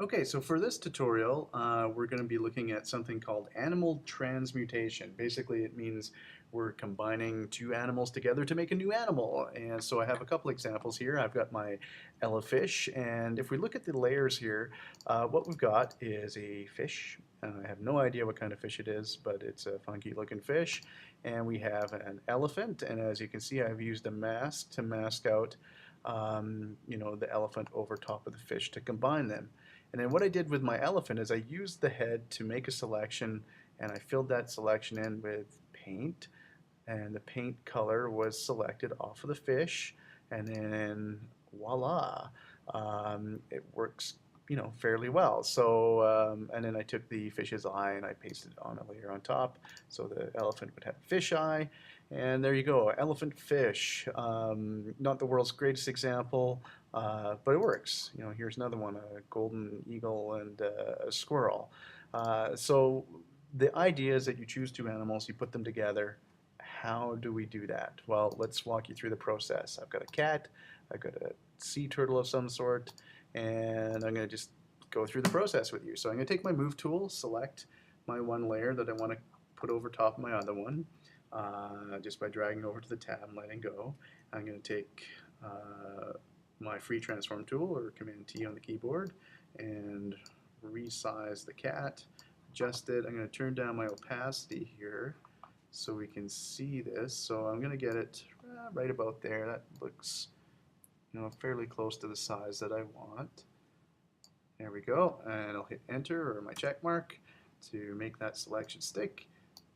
Okay, so for this tutorial, we're going to be looking at something called animal transmutation. Basically, it means we're combining two animals together to make a new animal. And so I have a couple examples here. I've got my elefish, and if we look at the layers here, what we've got is a fish. I have no idea what kind of fish it is, but it's a funky looking fish. And we have an elephant, and as you can see, I've used a mask to mask out, the elephant over top of the fish to combine them. And then what I did with my elephant is I used the head to make a selection, and I filled that selection in with paint, and the paint color was selected off of the fish, and then voila, it works, fairly well. So, and then I took the fish's eye and I pasted it on a layer on top, so the elephant would have a fish eye, and there you go, elephant fish. Not the world's greatest example, but it works. Here's another one: a golden eagle and a squirrel. So the idea is that you choose two animals, you put them together. How do we do that? Well, let's walk you through the process. I've got a cat, I've got a sea turtle of some sort, and I'm going to just go through the process with you. So I'm going to take my move tool, select my one layer that I want to put over top of my other one, just by dragging over to the tab and letting go. I'm going to take my free transform tool, or Command T on the keyboard, and resize the cat, adjust it. I'm going to turn down my opacity here so we can see this. So I'm going to get it right about there. That looks, fairly close to the size that I want. There we go, and I'll hit enter or my check mark to make that selection stick.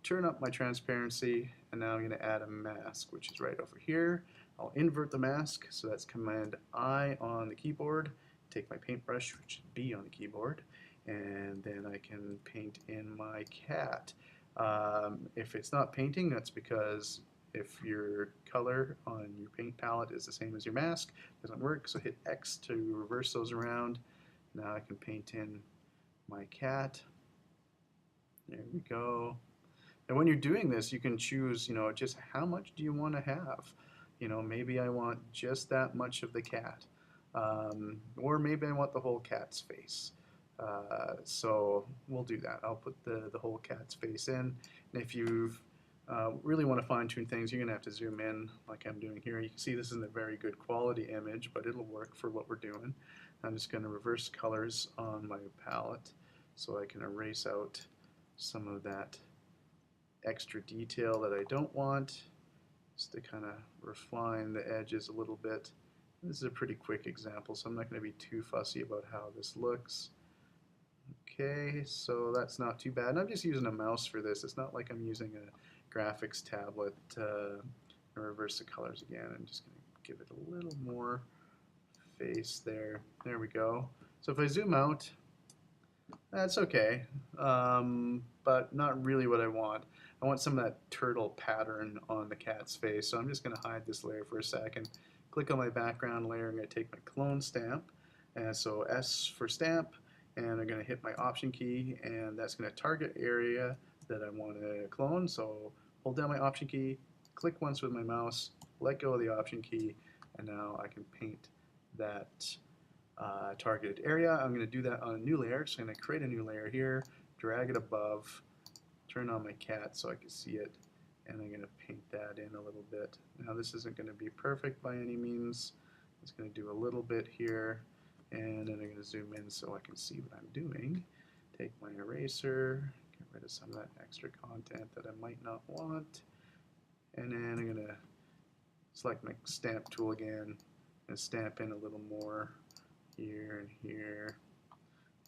Turn up my transparency, and now I'm going to add a mask, which is right over here. I'll invert the mask, so that's Command I on the keyboard. Take my paintbrush, which is B on the keyboard, and then I can paint in my cat. If it's not painting, that's because if your color on your paint palette is the same as your mask, it doesn't work, so hit X to reverse those around. Now I can paint in my cat. There we go. And when you're doing this, you can choose, just how much do you want to have? Maybe I want just that much of the cat. Or maybe I want the whole cat's face. So we'll do that. I'll put the whole cat's face in. And if you really want to fine tune things, you're going to have to zoom in like I'm doing here. You can see this isn't a very good quality image, but it'll work for what we're doing. I'm just going to reverse colors on my palette so I can erase out some of that extra detail that I don't want, just to kind of refine the edges a little bit. This is a pretty quick example, so I'm not going to be too fussy about how this looks. Okay, so that's not too bad. And I'm just using a mouse for this. It's not like I'm using a graphics tablet to reverse the colors again. I'm just going to give it a little more face there. There we go. So if I zoom out, that's okay, but not really what I want. I want some of that turtle pattern on the cat's face, so I'm just going to hide this layer for a second. Click on my background layer. I'm going to take my clone stamp, and so S for stamp, and I'm going to hit my option key, and that's going to target area that I want to clone. So hold down my option key, click once with my mouse, let go of the option key, and now I can paint that targeted area. I'm going to do that on a new layer, so I'm going to create a new layer here, drag it above, turn on my cat so I can see it, and I'm going to paint that in a little bit. Now this isn't going to be perfect by any means. It's going to do a little bit here, and then I'm going to zoom in so I can see what I'm doing. Take my eraser, get rid of some of that extra content that I might not want, and then I'm going to select my stamp tool again and stamp in a little more here and here,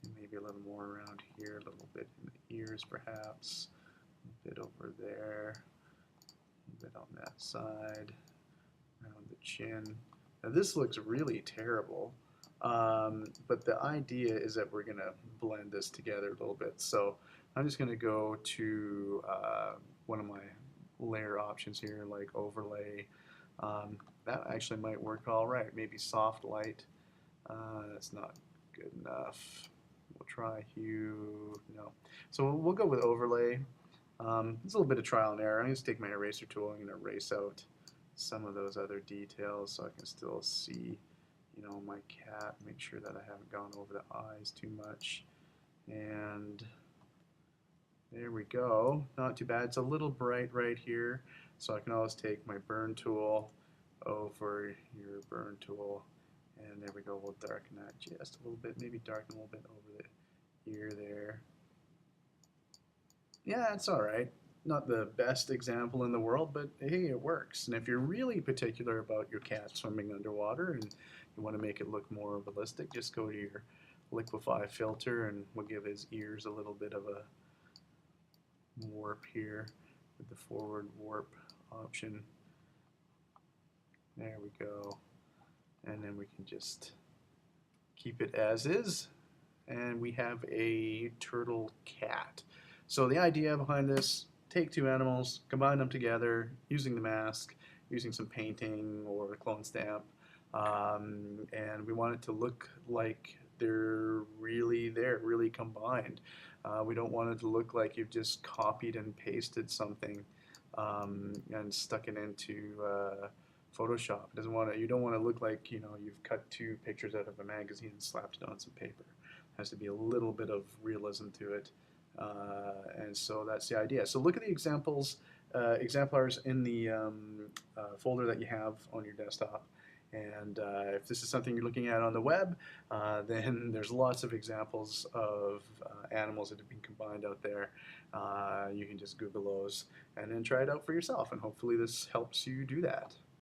and maybe a little more around here, a little bit in the ears perhaps, a bit over there, a bit on that side, around the chin. Now this looks really terrible, but the idea is that we're going to blend this together a little bit. So I'm just going to go to one of my layer options here, like overlay. That actually might work all right. Maybe soft light. That's not good enough. We'll try hue. No. So we'll go with overlay. It's a little bit of trial and error. I'm going to take my eraser tool. I'm going to erase out some of those other details so I can still see, my cat, make sure that I haven't gone over the eyes too much. And there we go. Not too bad. It's a little bright right here, so I can always take my burn tool over your burn tool, and there we go. We'll darken that just a little bit, maybe darken a little bit over the ear there. Yeah, it's all right. Not the best example in the world, but hey, it works. And if you're really particular about your cat swimming underwater and you want to make it look more realistic, just go to your liquefy filter and we'll give his ears a little bit of a warp here with the forward warp option. There we go. And then we can just keep it as is. And we have a turtle cat. So the idea behind this, take two animals, combine them together using the mask, using some painting or a clone stamp, and we want it to look like they're really there, really combined. We don't want it to look like you've just copied and pasted something and stuck it into Photoshop. It doesn't want to. You don't want to look like you've cut two pictures out of a magazine and slapped it on some paper. Has to be a little bit of realism to it. And so that's the idea. So look at the exemplars in the folder that you have on your desktop. And if this is something you're looking at on the web, then there's lots of examples of animals that have been combined out there. You can just Google those and then try it out for yourself. And hopefully this helps you do that.